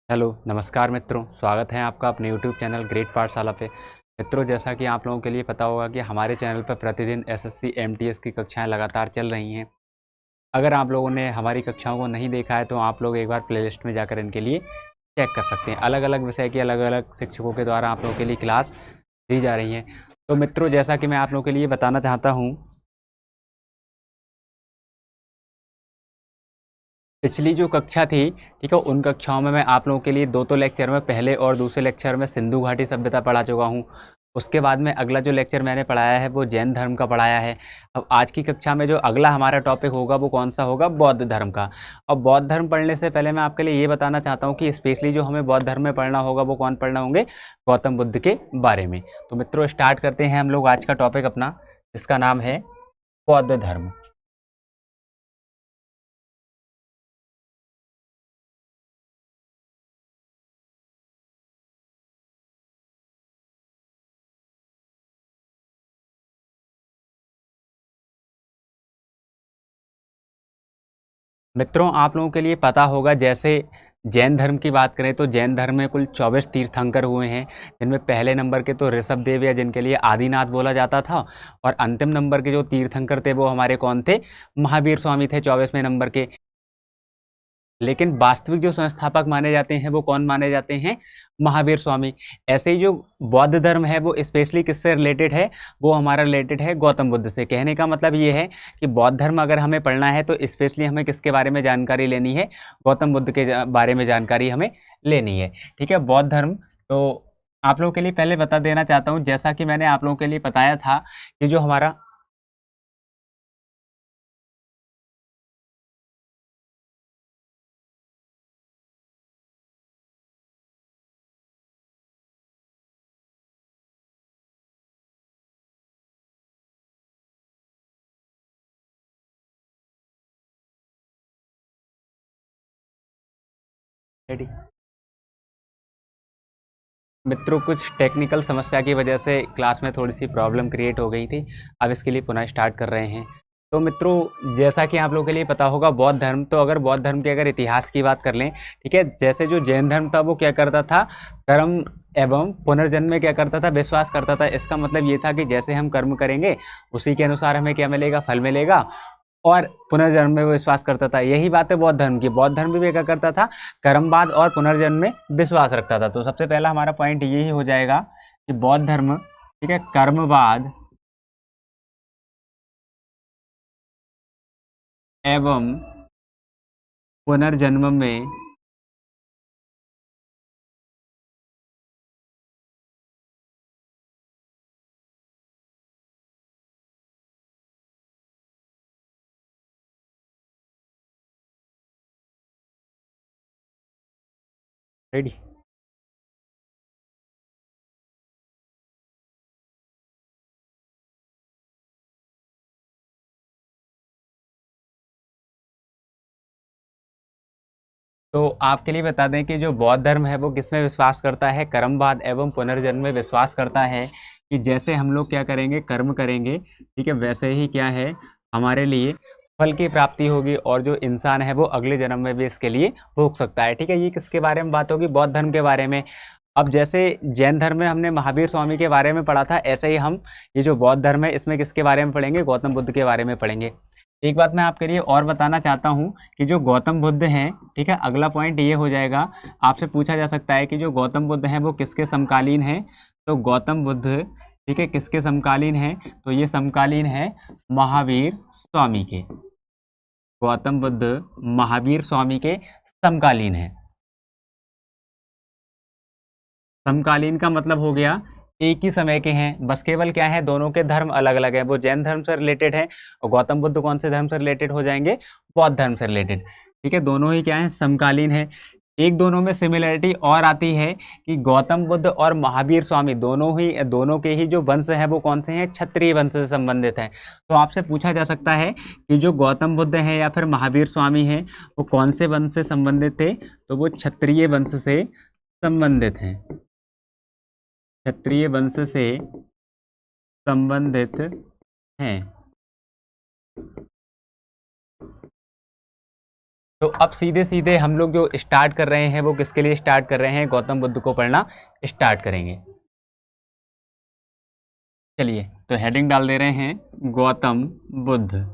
Hello नमस्कार मित्रों, स्वागत है आपका अपने यूट्यूब चैनल ग्रेट पाठशाला पे। मित्रों, जैसा कि आप लोगों के लिए पता होगा कि हमारे चैनल पर प्रतिदिन एसएससी एमटीएस की कक्षाएं लगातार चल रही हैं। अगर आप लोगों ने हमारी कक्षाओं को नहीं देखा है तो आप लोग एक बार प्लेलिस्ट में जाकर इनके लिए चेक कर सकते हैं। अलग अलग विषय की अलग अलग शिक्षकों के द्वारा आप लोगों के लिए क्लास दी जा रही हैं। तो मित्रों, जैसा कि मैं आप लोगों के लिए बताना चाहता हूँ, पिछली जो कक्षा थी, ठीक है, उन कक्षाओं में मैं आप लोगों के लिए दो लेक्चर में, पहले और दूसरे लेक्चर में सिंधु घाटी सभ्यता पढ़ा चुका हूँ। उसके बाद में अगला जो लेक्चर मैंने पढ़ाया है वो जैन धर्म का पढ़ाया है। अब आज की कक्षा में जो अगला हमारा टॉपिक होगा वो कौन सा होगा? बौद्ध धर्म का। अब बौद्ध धर्म पढ़ने से पहले मैं आपके लिए ये बताना चाहता हूँ कि स्पेशली जो हमें बौद्ध धर्म में पढ़ना होगा वो कौन पढ़ना होंगे? गौतम बुद्ध के बारे में। तो मित्रों, स्टार्ट करते हैं हम लोग आज का टॉपिक अपना, जिसका नाम है बौद्ध धर्म। मित्रों, आप लोगों के लिए पता होगा, जैसे जैन धर्म की बात करें तो जैन धर्म में कुल 24 तीर्थंकर हुए हैं, जिनमें पहले नंबर के तो ऋषभ देव या जिनके लिए आदिनाथ बोला जाता था, और अंतिम नंबर के जो तीर्थंकर थे वो हमारे कौन थे? महावीर स्वामी थे 24वें नंबर के। लेकिन वास्तविक जो संस्थापक माने जाते हैं वो कौन माने जाते हैं? महावीर स्वामी। ऐसे ही जो बौद्ध धर्म है वो स्पेशली किससे रिलेटेड है? वो हमारा रिलेटेड है गौतम बुद्ध से। कहने का मतलब ये है कि बौद्ध धर्म अगर हमें पढ़ना है तो स्पेशली हमें किसके बारे में जानकारी लेनी है? गौतम बुद्ध के बारे में जानकारी हमें लेनी है। ठीक है, बौद्ध धर्म। तो आप लोगों के लिए पहले बता देना चाहता हूँ, जैसा कि मैंने आप लोगों के लिए बताया था कि जो हमारा मित्रों, कुछ टेक्निकल समस्या की वजह से क्लास में थोड़ी सी प्रॉब्लम क्रिएट हो गई थी। अब इसके लिए पुनः स्टार्ट कर रहे हैं। तो मित्रों, जैसा कि आप लोगों के लिए पता होगा, बौद्ध धर्म, तो अगर बौद्ध धर्म के अगर इतिहास की बात कर लें, ठीक है, जैसे जो जैन धर्म था वो क्या करता था? कर्म एवं पुनर्जन्म में क्या करता था? विश्वास करता था। इसका मतलब ये था कि जैसे हम कर्म करेंगे उसी के अनुसार हमें क्या मिलेगा? फल मिलेगा। और पुनर्जन्म में वो विश्वास करता था। यही बात है बौद्ध धर्म की। बौद्ध धर्म भी क्या करता था? कर्मवाद और पुनर्जन्म में विश्वास रखता था। तो सबसे पहला हमारा पॉइंट यही हो जाएगा कि बौद्ध धर्म, ठीक है, कर्मवाद एवं पुनर्जन्म में रेडी। तो आपके लिए बता दें कि जो बौद्ध धर्म है वो किसमें विश्वास करता है? कर्मवाद एवं पुनर्जन्म में विश्वास करता है कि जैसे हम लोग क्या करेंगे? कर्म करेंगे, ठीक है, वैसे ही क्या है? हमारे लिए फल की प्राप्ति होगी, और जो इंसान है वो अगले जन्म में भी इसके लिए भोग सकता है। ठीक है, ये किसके बारे में बात होगी? बौद्ध धर्म के बारे में। अब जैसे जैन धर्म में हमने महावीर स्वामी के बारे में पढ़ा था, ऐसे ही हम ये जो बौद्ध धर्म है इसमें किसके बारे में पढ़ेंगे? गौतम बुद्ध के बारे में पढ़ेंगे। एक बात मैं आपके लिए और बताना चाहता हूँ कि जो गौतम बुद्ध हैं, ठीक है, अगला पॉइंट ये हो जाएगा, आपसे पूछा जा सकता है कि जो गौतम बुद्ध हैं वो किसके समकालीन हैं? तो गौतम बुद्ध, ठीक है, किसके समकालीन हैं? तो ये समकालीन है महावीर स्वामी के। गौतम बुद्ध महावीर स्वामी के समकालीन है। समकालीन का मतलब हो गया एक ही समय के हैं, बस केवल क्या है? दोनों के धर्म अलग अलग हैं। वो जैन धर्म से रिलेटेड है और गौतम बुद्ध कौन से धर्म से रिलेटेड हो जाएंगे? बौद्ध धर्म से रिलेटेड। ठीक है, दोनों ही क्या है? समकालीन है। एक दोनों में सिमिलरिटी और आती है कि गौतम बुद्ध और महावीर स्वामी दोनों के ही जो वंश हैं वो कौन से हैं? क्षत्रिय वंश से संबंधित हैं। तो आपसे पूछा जा सकता है कि जो गौतम बुद्ध हैं या फिर महावीर स्वामी हैं वो कौन से वंश से संबंधित थे? तो वो क्षत्रिय वंश से संबंधित हैं। क्षत्रिय वंश से संबंधित हैं। तो अब सीधे सीधे हम लोग जो स्टार्ट कर रहे हैं वो किसके लिए स्टार्ट कर रहे हैं, गौतम बुद्ध को पढ़ना स्टार्ट करेंगे। चलिए तो हेडिंग डाल दे रहे हैं गौतम बुद्ध।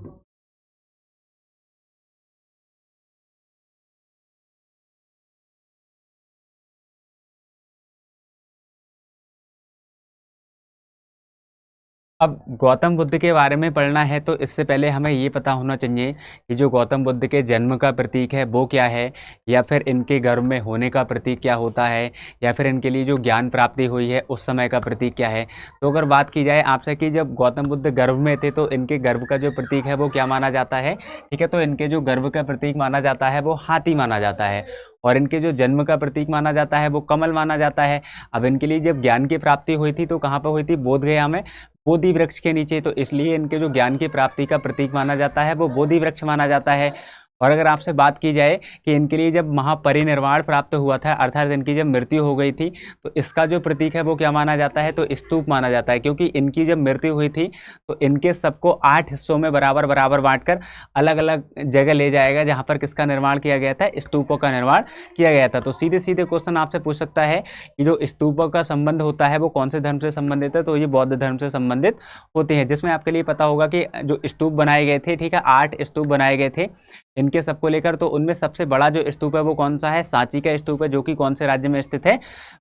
अब गौतम बुद्ध के बारे में पढ़ना है तो इससे पहले हमें ये पता होना चाहिए कि जो गौतम बुद्ध के जन्म का प्रतीक है वो क्या है, या फिर इनके गर्भ में होने का प्रतीक क्या होता है, या फिर इनके लिए जो ज्ञान प्राप्ति हुई है उस समय का प्रतीक क्या है। तो अगर बात की जाए आपसे कि जब गौतम बुद्ध गर्भ में थे तो इनके गर्भ का जो प्रतीक है वो क्या माना जाता है, ठीक है। तो इनके जो गर्भ का प्रतीक माना जाता है वो हाथी माना जाता है, और इनके जो जन्म का प्रतीक माना जाता है वो कमल माना जाता है। अब इनके लिए जब ज्ञान की प्राप्ति हुई थी तो कहाँ पर हुई थी, बोधगया में, बोधि वृक्ष के नीचे। तो इसलिए इनके जो ज्ञान की प्राप्ति का प्रतीक माना जाता है वो बोधि वृक्ष माना जाता है। और अगर आपसे बात की जाए कि इनके लिए जब महापरिनिर्वाण प्राप्त हुआ था, अर्थात इनकी जब मृत्यु हो गई थी, तो इसका जो प्रतीक है वो क्या माना जाता है, तो स्तूप माना जाता है। क्योंकि इनकी जब मृत्यु हुई थी तो इनके सबको 8 हिस्सों में बराबर बराबर बांटकर अलग अलग जगह ले जाएगा, जहाँ पर किसका निर्माण किया गया था, स्तूपों का निर्माण किया गया था। तो सीधे सीधे क्वेश्चन आपसे पूछ सकता है कि जो स्तूपों का संबंध होता है वो कौन से धर्म से संबंधित है, तो ये बौद्ध धर्म से संबंधित होते हैं। जिसमें आपके लिए पता होगा कि जो स्तूप बनाए गए थे, ठीक है, 8 स्तूप बनाए गए थे इनके सबको लेकर। तो उनमें सबसे बड़ा जो स्तूप है वो कौन सा है, सांची का स्तूप है, जो कि कौन से राज्य में स्थित है,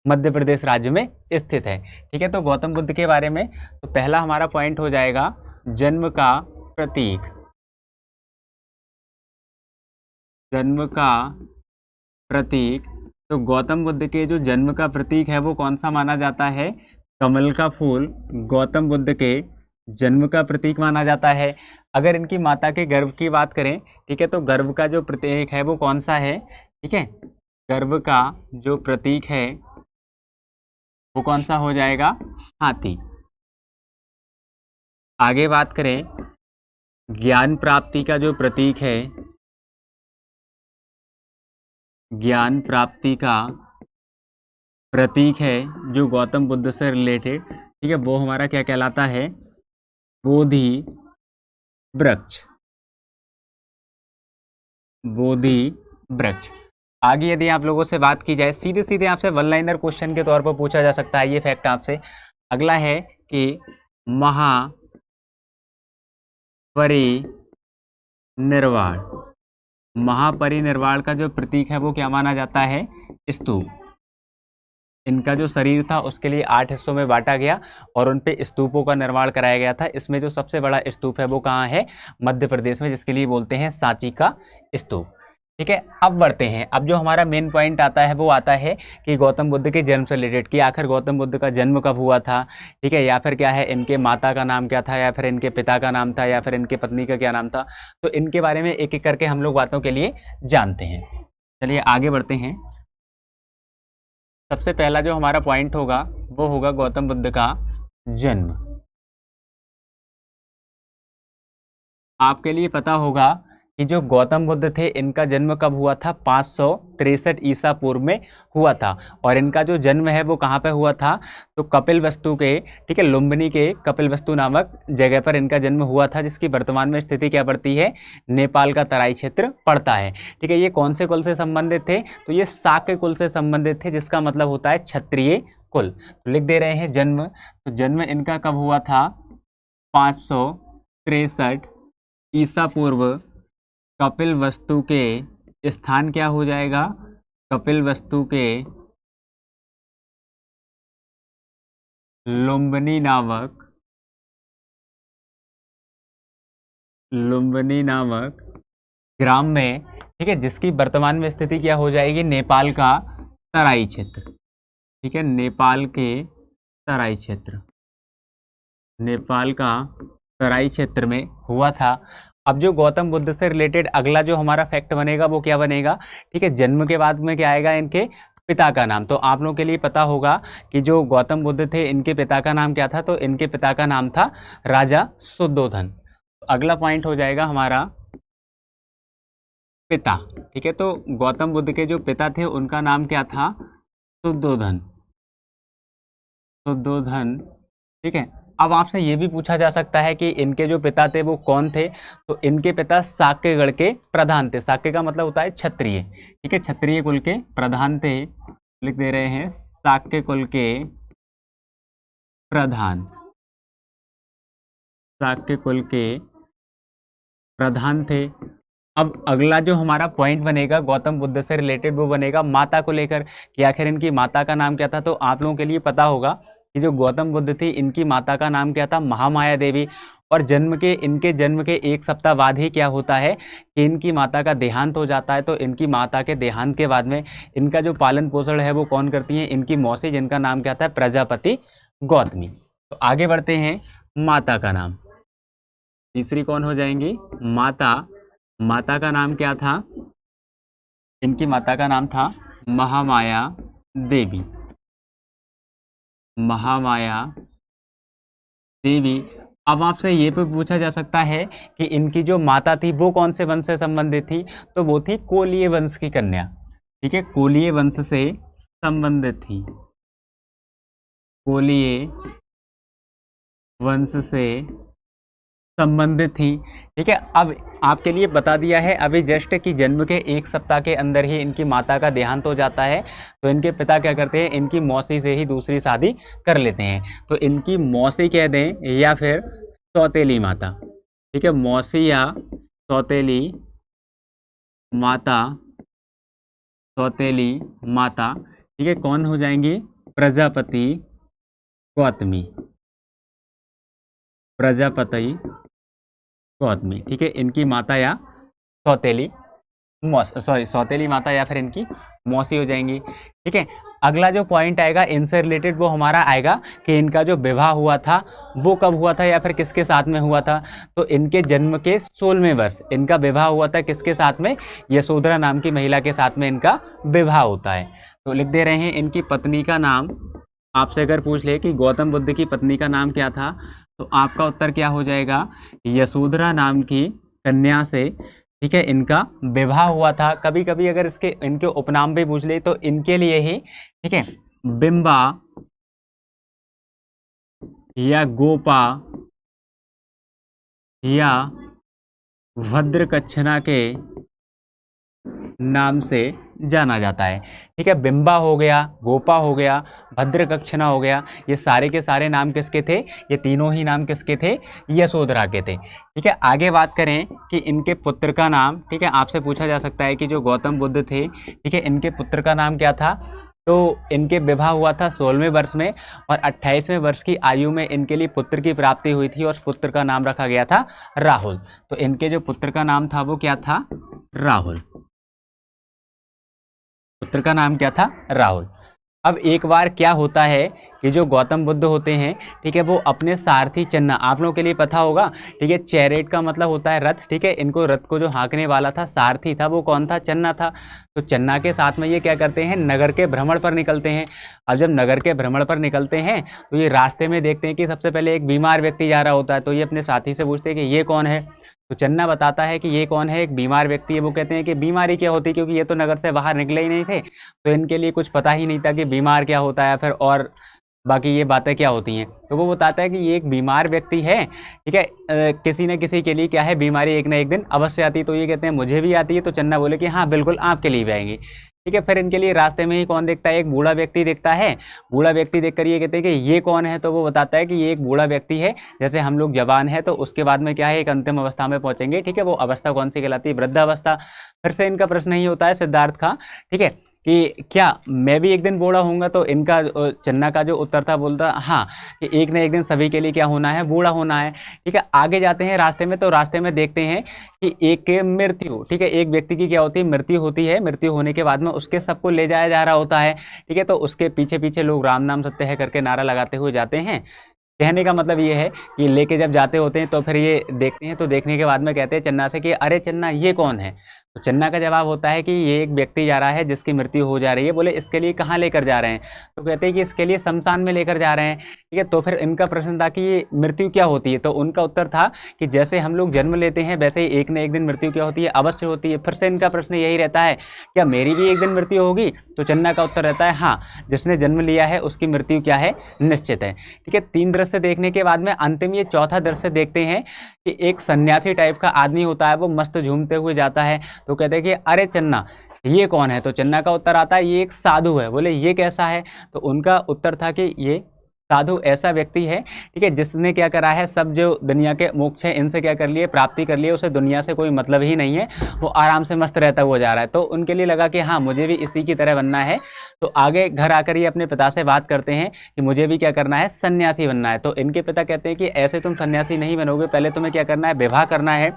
मध्य प्रदेश राज्य में स्थित है। ठीक है, तो गौतम बुद्ध के बारे में तो पहला हमारा पॉइंट हो जाएगा जन्म का प्रतीक। जन्म का प्रतीक, तो गौतम बुद्ध के जो जन्म का प्रतीक है वो कौन सा माना जाता है, कमल का फूल गौतम बुद्ध के जन्म का प्रतीक माना जाता है। अगर इनकी माता के गर्भ की बात करें, ठीक है, तो गर्भ का जो प्रतीक है वो कौन सा है, ठीक है, गर्भ का जो प्रतीक है वो कौन सा हो जाएगा, हाथी। आगे बात करें ज्ञान प्राप्ति का जो प्रतीक है, ज्ञान प्राप्ति का प्रतीक है जो गौतम बुद्ध से रिलेटेड, ठीक है, वो हमारा क्या कहलाता है, बोधि वृक्ष। बोधि वृक्ष। आगे यदि आप लोगों से बात की जाए, सीधे सीधे आपसे वन लाइनर क्वेश्चन के तौर पर पूछा जा सकता है ये फैक्ट आपसे। अगला है कि महापरिनिर्वाण, महापरिनिर्वाण का जो प्रतीक है वो क्या माना जाता है, स्तूप। इनका जो शरीर था उसके लिए 8 हिस्सों में बांटा गया और उन पे स्तूपों का निर्माण कराया गया था। इसमें जो सबसे बड़ा स्तूप है वो कहाँ है, मध्य प्रदेश में, जिसके लिए बोलते हैं सांची का स्तूप। ठीक है, अब बढ़ते हैं। अब जो हमारा मेन पॉइंट आता है वो आता है कि गौतम बुद्ध के जन्म से रिलेटेड, कि आखिर गौतम बुद्ध का जन्म कब हुआ था, ठीक है, या फिर क्या है, इनके माता का नाम क्या था, या फिर इनके पिता का नाम था, या फिर इनके पत्नी का क्या नाम था। तो इनके बारे में एक एक करके हम लोग बातों के लिए जानते हैं। चलिए आगे बढ़ते हैं। सबसे पहला जो हमारा पॉइंट होगा वो होगा गौतम बुद्ध का जन्म। आपके लिए पता होगा कि जो गौतम बुद्ध थे इनका जन्म कब हुआ था, 563 ईसा पूर्व में हुआ था। और इनका जो जन्म है वो कहाँ पे हुआ था, तो कपिलवस्तु के, ठीक है, लुम्बिनी के कपिलवस्तु नामक जगह पर इनका जन्म हुआ था, जिसकी वर्तमान में स्थिति क्या पड़ती है, नेपाल का तराई क्षेत्र पड़ता है। ठीक है, ये कौन से कुल से संबंधित थे, तो ये शाक्य कुल से संबंधित थे, जिसका मतलब होता है क्षत्रिय कुल। तो लिख दे रहे हैं जन्म, तो जन्म इनका कब हुआ था, 563 ईसा पूर्व। कपिलवस्तु के स्थान क्या हो जाएगा, कपिलवस्तु के लुम्बिनी नामक ग्राम में, ठीक है, जिसकी वर्तमान में स्थिति क्या हो जाएगी, नेपाल का तराई क्षेत्र। ठीक है, नेपाल के तराई क्षेत्र, नेपाल का तराई क्षेत्र में हुआ था। अब जो गौतम बुद्ध से रिलेटेड अगला जो हमारा फैक्ट बनेगा वो क्या बनेगा, ठीक है, जन्म के बाद में क्या आएगा, इनके पिता का नाम। तो आप लोगों के लिए पता होगा कि जो गौतम बुद्ध थे इनके पिता का नाम क्या था, तो इनके पिता का नाम था राजा शुद्धोधन। तो अगला पॉइंट हो जाएगा हमारा पिता। ठीक है, तो गौतम बुद्ध के जो पिता थे उनका नाम क्या था, शुद्धोधन। शुद्धोधन, ठीक है, अब आपसे ये भी पूछा जा सकता है कि इनके जो पिता थे वो कौन थे, तो इनके पिता साक्यगढ़ के प्रधान थे। साक्य का मतलब होता है क्षत्रिय, ठीक है, क्षत्रिय कुल के प्रधान थे। लिख दे रहे हैं साक्य कुल के प्रधान, साक्य कुल के प्रधान थे। अब अगला जो हमारा पॉइंट बनेगा गौतम बुद्ध से रिलेटेड वो बनेगा माता को लेकर, कि आखिर इनकी माता का नाम क्या था। तो आप लोगों के लिए पता होगा कि जो गौतम बुद्ध थी इनकी माता का नाम क्या था, महामाया देवी। और इनके जन्म के एक सप्ताह बाद ही क्या होता है कि इनकी माता का देहांत हो जाता है। तो इनकी माता के देहांत के बाद में इनका जो पालन पोषण है वो कौन करती है, इनकी मौसी, जिनका नाम क्या था, प्रजापति गौतमी। तो आगे बढ़ते हैं, माता का नाम तीसरी कौन हो जाएंगी, माता। माता का नाम क्या था, इनकी माता का नाम था महामाया देवी, महामाया देवी। अब आपसे ये भी पूछा जा सकता है कि इनकी जो माता थी वो कौन से वंश से संबंधित थी, तो वो थी कोलीय वंश की कन्या, ठीक है, कोलीय वंश से संबंधित थी, कोलीय वंश से संबंधित थी, ठीक है। अब आपके लिए बता दिया है अभी जस्ट कि जन्म के एक सप्ताह के अंदर ही इनकी माता का देहांत हो जाता है। तो इनके पिता क्या करते हैं, इनकी मौसी से ही दूसरी शादी कर लेते हैं। तो इनकी मौसी कह दें या फिर सौतेली माता, ठीक है, मौसी या सौतेली माता, सौतेली माता, ठीक है, कौन हो जाएंगी, प्रजापति गौतमी, प्रजापति गौतमी, ठीक है, इनकी माता या सौतेली सौतेली माता या फिर इनकी मौसी हो जाएंगी, ठीक है। अगला जो पॉइंट आएगा इनसे रिलेटेड वो हमारा आएगा कि इनका जो विवाह हुआ था वो कब हुआ था या फिर किसके साथ में हुआ था। तो इनके जन्म के 16वें वर्ष इनका विवाह हुआ था, किसके साथ में, यशोधरा नाम की महिला के साथ में इनका विवाह होता है। तो लिख दे रहे हैं इनकी पत्नी का नाम। आपसे अगर पूछ ले कि गौतम बुद्ध की पत्नी का नाम क्या था, तो आपका उत्तर क्या हो जाएगा, यशोधरा नाम की कन्या से, ठीक है, इनका विवाह हुआ था। कभी कभी अगर इनके उपनाम भी पूछ ले तो इनके लिए ही, ठीक है, बिंबा या गोपा या भद्रकच्छना के नाम से जाना जाता है, ठीक है। बिंबा हो गया, गोपा हो गया, भद्रकच्छना हो गया, ये सारे के सारे नाम किसके थे, ये तीनों ही नाम किसके थे, यशोधरा के थे, ठीक है। आगे बात करें कि इनके पुत्र का नाम, ठीक है, आपसे पूछा जा सकता है कि जो गौतम बुद्ध थे, ठीक है, इनके पुत्र का नाम क्या था। तो इनके विवाह हुआ था 16वें वर्ष में और 28वें वर्ष की आयु में इनके लिए पुत्र की प्राप्ति हुई थी और पुत्र का नाम रखा गया था राहुल। तो इनके जो पुत्र का नाम था वो क्या था, राहुल, पुत्र का नाम क्या था, राहुल। अब एक बार क्या होता है कि जो गौतम बुद्ध होते हैं, ठीक है, वो अपने सारथी चन्ना, आप लोगों के लिए पता होगा, ठीक है, चैरेट का मतलब होता है रथ, ठीक है, इनको रथ को जो हाँकने वाला था, सारथी था, वो कौन था, चन्ना था। तो चन्ना के साथ में ये क्या करते हैं, नगर के भ्रमण पर निकलते हैं। अब जब नगर के भ्रमण पर निकलते हैं तो ये रास्ते में देखते हैं कि सबसे पहले एक बीमार व्यक्ति जा रहा होता है। तो ये अपने साथी से पूछते हैं कि ये कौन है। तो चन्ना बताता है कि ये कौन है, एक बीमार व्यक्ति है। वो कहते हैं कि बीमारी क्या होती है, क्योंकि ये तो नगर से बाहर निकले ही नहीं थे, तो इनके लिए कुछ पता ही नहीं था कि बीमार क्या होता है फिर और बाकी ये बातें क्या होती हैं। तो वो बताता है कि ये एक बीमार व्यक्ति है, ठीक है, किसी न किसी के लिए क्या है, बीमारी एक ना एक दिन अवश्य आती है। तो ये कहते हैं मुझे भी आती है। तो चन्ना बोले कि हाँ बिल्कुल आपके लिए भी आएंगी, ठीक है। फिर इनके लिए रास्ते में ही कौन देखता है, एक बूढ़ा व्यक्ति देखता है। बूढ़ा व्यक्ति देखकर ये कहते हैं कि ये कौन है। तो वो बताता है कि ये एक बूढ़ा व्यक्ति है, जैसे हम लोग जवान है तो उसके बाद में क्या है, एक अंतिम अवस्था में पहुंचेंगे, ठीक है। वो अवस्था कौन सी कहलाती है, वृद्धावस्था। फिर से इनका प्रश्न ही होता है सिद्धार्थ का, ठीक है, कि क्या मैं भी एक दिन बूढ़ा होऊंगा। तो इनका चन्ना का जो उत्तर था बोलता हाँ कि एक ना एक दिन सभी के लिए क्या होना है, बूढ़ा होना है, ठीक है। आगे जाते हैं रास्ते में, तो रास्ते में देखते हैं कि एक मृत्यु, ठीक है, एक व्यक्ति की क्या होती है, मृत्यु होती है। मृत्यु होने के बाद में उसके सबको ले जाया जा रहा होता है, ठीक है। तो उसके पीछे पीछे लोग राम नाम सत्य है करके नारा लगाते हुए जाते हैं। कहने का मतलब ये है कि लेके जब जाते होते हैं तो फिर ये देखते हैं, तो देखने के बाद में कहते हैं चन्ना से कि अरे चन्ना ये कौन है। तो चन्ना का जवाब होता है कि ये एक व्यक्ति जा रहा है जिसकी मृत्यु हो जा रही है। बोले इसके लिए कहाँ लेकर जा रहे हैं, तो कहते हैं कि इसके लिए शमशान में लेकर जा रहे हैं। ठीक है, तो फिर इनका प्रश्न था कि ये मृत्यु क्या होती है, तो उनका उत्तर था कि जैसे हम लोग जन्म लेते हैं वैसे ही एक न एक दिन मृत्यु क्या होती है, अवश्य होती है। फिर से इनका प्रश्न यही रहता है, क्या मेरी भी एक दिन मृत्यु होगी, तो चन्ना का उत्तर रहता है हाँ, जिसने जन्म लिया है उसकी मृत्यु क्या है, निश्चित है। ठीक है, 3 दृश्य देखने के बाद में अंतिम ये चौथा दृश्य देखते हैं कि एक सन्यासी टाइप का आदमी होता है, वो मस्त झूमते हुए जाता है। तो कहते हैं कि अरे चन्ना ये कौन है, तो चन्ना का उत्तर आता है ये एक साधु है। बोले ये कैसा है, तो उनका उत्तर था कि ये साधु ऐसा व्यक्ति है, ठीक है, जिसने क्या करा है, सब जो दुनिया के मोक्ष है इनसे क्या कर लिए, प्राप्ति कर लिए, उसे दुनिया से कोई मतलब ही नहीं है, वो आराम से मस्त रहता हुआ जा रहा है। तो उनके लिए लगा कि हाँ मुझे भी इसी की तरह बनना है। तो आगे घर आकर ये अपने पिता से बात करते हैं कि मुझे भी क्या करना है, सन्यासी बनना है। तो इनके पिता कहते हैं कि ऐसे तुम सन्यासी नहीं बनोगे, पहले तुम्हें क्या करना है, विवाह करना है।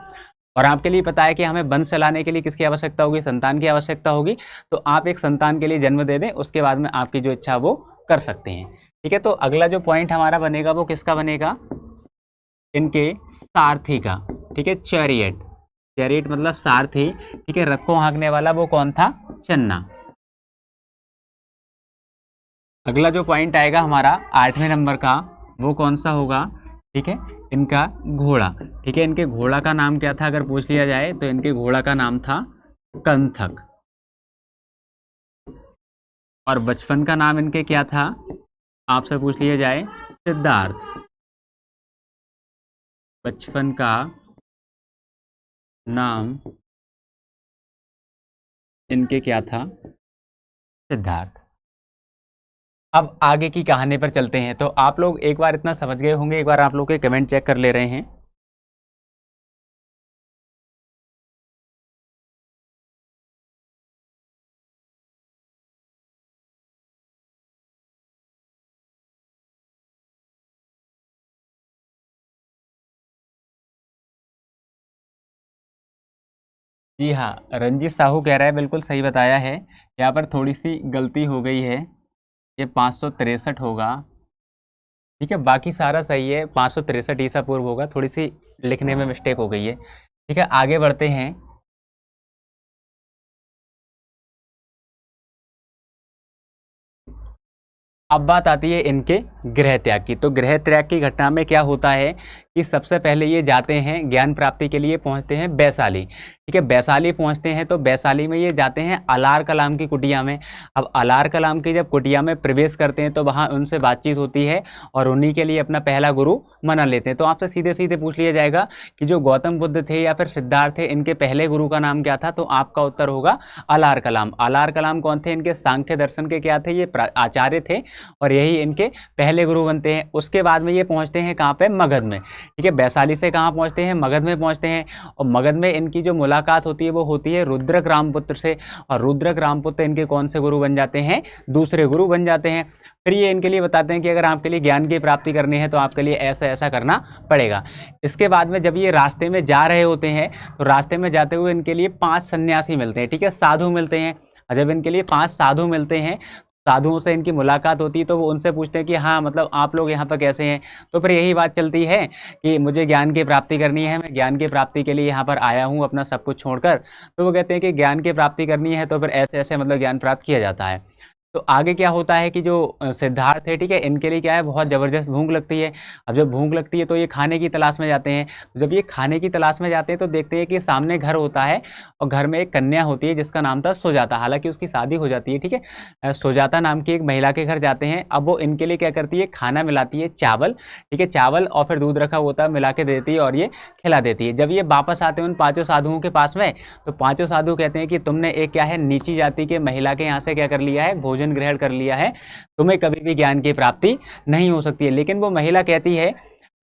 और आपके लिए पता है कि हमें वंश चलाने के लिए किसकी आवश्यकता होगी, संतान की आवश्यकता होगी। तो आप एक संतान के लिए जन्म दे दें, उसके बाद में आपकी जो इच्छा वो कर सकते हैं। ठीक है, तो अगला जो पॉइंट हमारा बनेगा वो किसका बनेगा, इनके सारथी का। ठीक है, चैरियट, चैरियट मतलब सारथी। ठीक है, रथ को हाँकने वाला वो कौन था, चन्ना। अगला जो पॉइंट आएगा हमारा 8वें नंबर का, वो कौन सा होगा, ठीक है, इनका घोड़ा। ठीक है, इनके घोड़ा का नाम क्या था अगर पूछ लिया जाए, तो इनके घोड़ा का नाम था कंथक। और बचपन का नाम इनके क्या था, आपसे पूछ लिया जाए, सिद्धार्थ। बचपन का नाम इनके क्या था, सिद्धार्थ। अब आगे की कहानी पर चलते हैं। तो आप लोग एक बार इतना समझ गए होंगे, एक बार आप लोग के कमेंट चेक कर ले रहे हैं। जी हाँ, रंजीत साहू कह रहा है, बिल्कुल सही बताया है। यहाँ पर थोड़ी सी गलती हो गई है, ये 563 होगा। ठीक है, बाकी सारा सही है, 563 ईसा पूर्व होगा, थोड़ी सी लिखने में मिस्टेक हो गई है। ठीक है, आगे बढ़ते हैं। अब बात आती है इनके गृह त्याग की। तो गृह त्याग की घटना में क्या होता है कि सबसे पहले ये जाते हैं ज्ञान प्राप्ति के लिए, पहुंचते हैं वैशाली। ठीक है, वैशाली पहुंचते हैं तो वैशाली में ये जाते हैं अलार कलाम की कुटिया में। अब अलार कलाम की जब कुटिया में प्रवेश करते हैं तो वहाँ उनसे बातचीत होती है और उन्हीं के लिए अपना पहला गुरु मना लेते हैं। तो आपसे सीधे सीधे पूछ लिया जाएगा कि जो गौतम बुद्ध थे या फिर सिद्धार्थ थे, इनके पहले गुरु का नाम क्या था, तो आपका उत्तर होगा अलार कलाम। अलार कलाम कौन थे, इनके सांख्य दर्शन के क्या थे, ये आचार्य थे और यही इनके पहले गुरु बनते हैं। उसके बाद में ये पहुंचते हैं कहाँ पे, मगध में। ठीक है, वैशाली से कहाँ पहुंचते हैं, मगध में पहुंचते हैं। और मगध में इनकी जो मुलाकात होती है वो होती है रुद्रक रामपुत्र से। और रुद्रक रामपुत्र इनके कौन से गुरु बन जाते हैं, दूसरे गुरु बन जाते हैं। फिर ये इनके लिए बताते हैं कि अगर आपके लिए ज्ञान की प्राप्ति करनी है तो आपके लिए ऐसा ऐसा करना पड़ेगा। इसके बाद में जब ये रास्ते में जा रहे होते हैं तो रास्ते में जाते हुए इनके लिए 5 सन्यासी मिलते हैं। ठीक है, साधु मिलते हैं। और जब इनके लिए 5 साधु मिलते हैं, साधुओं से इनकी मुलाकात होती है, तो वो उनसे पूछते हैं कि हाँ मतलब आप लोग यहाँ पर कैसे हैं। तो फिर यही बात चलती है कि मुझे ज्ञान की प्राप्ति करनी है, मैं ज्ञान की प्राप्ति के लिए यहाँ पर आया हूँ अपना सब कुछ छोड़कर। तो वो कहते हैं कि ज्ञान की प्राप्ति करनी है तो फिर ऐसे ऐसे मतलब ज्ञान प्राप्त किया जाता है। तो आगे क्या होता है कि जो सिद्धार्थ है, ठीक है, इनके लिए क्या है, बहुत ज़बरदस्त भूख लगती है। अब जब भूख लगती है तो ये खाने की तलाश में जाते हैं। जब ये खाने की तलाश में जाते हैं तो देखते हैं कि सामने घर होता है और घर में एक कन्या होती है जिसका नाम था सुजाता। हालांकि उसकी शादी हो जाती है। ठीक है, सुजाता नाम की एक महिला के घर जाते हैं। अब वो इनके लिए क्या करती है, खाना मिलाती है, चावल। ठीक है, चावल और फिर दूध रखा होता है, मिला के देती है और ये खिला देती है। जब ये वापस आते हैं उन 5 साधुओं के पास में, तो 5 साधु कहते हैं कि तुमने एक क्या है, नीची जाति के महिला के यहाँ से क्या कर लिया है, भोजन ग्रहण कर लिया है, तुम्हें कभी भी ज्ञान की प्राप्ति नहीं हो सकती है। लेकिन वो महिला कहती है,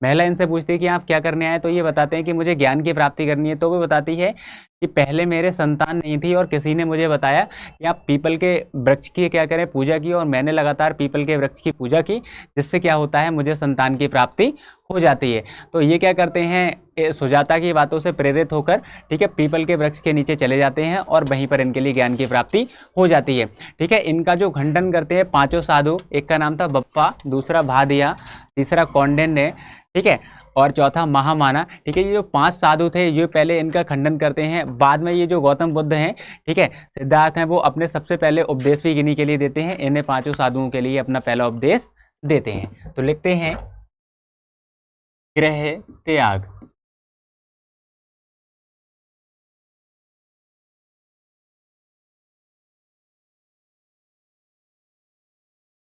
महिला इनसे पूछती है कि आप क्या करने आए, तो ये बताते हैं कि मुझे ज्ञान की प्राप्ति करनी है। तो वो बताती है कि पहले मेरे संतान नहीं थी और किसी ने मुझे बताया कि आप पीपल के वृक्ष की क्या करें, पूजा की, और मैंने लगातार पीपल के वृक्ष की पूजा की, जिससे क्या होता है, मुझे संतान की प्राप्ति हो जाती है। तो ये क्या करते हैं, सुजाता की बातों से प्रेरित होकर, ठीक है, पीपल के वृक्ष के नीचे चले जाते हैं और वहीं पर इनके लिए ज्ञान की प्राप्ति हो जाती है। ठीक है, इनका जो खंडन करते हैं 5 साधु, एक का नाम था बप्पा, दूसरा भादिया, तीसरा कौंडिन्य, ठीक है, और चौथा महामाना। ठीक है, ये जो 5 साधु थे ये पहले इनका खंडन करते हैं बाद में ये जो गौतम बुद्ध हैं, ठीक है, सिद्धार्थ हैं, वो अपने सबसे पहले उपदेश भी किन्हीं के लिए देते हैं, इन्हें पांचों साधुओं के लिए अपना पहला उपदेश देते हैं। तो लिखते हैं गृह त्याग।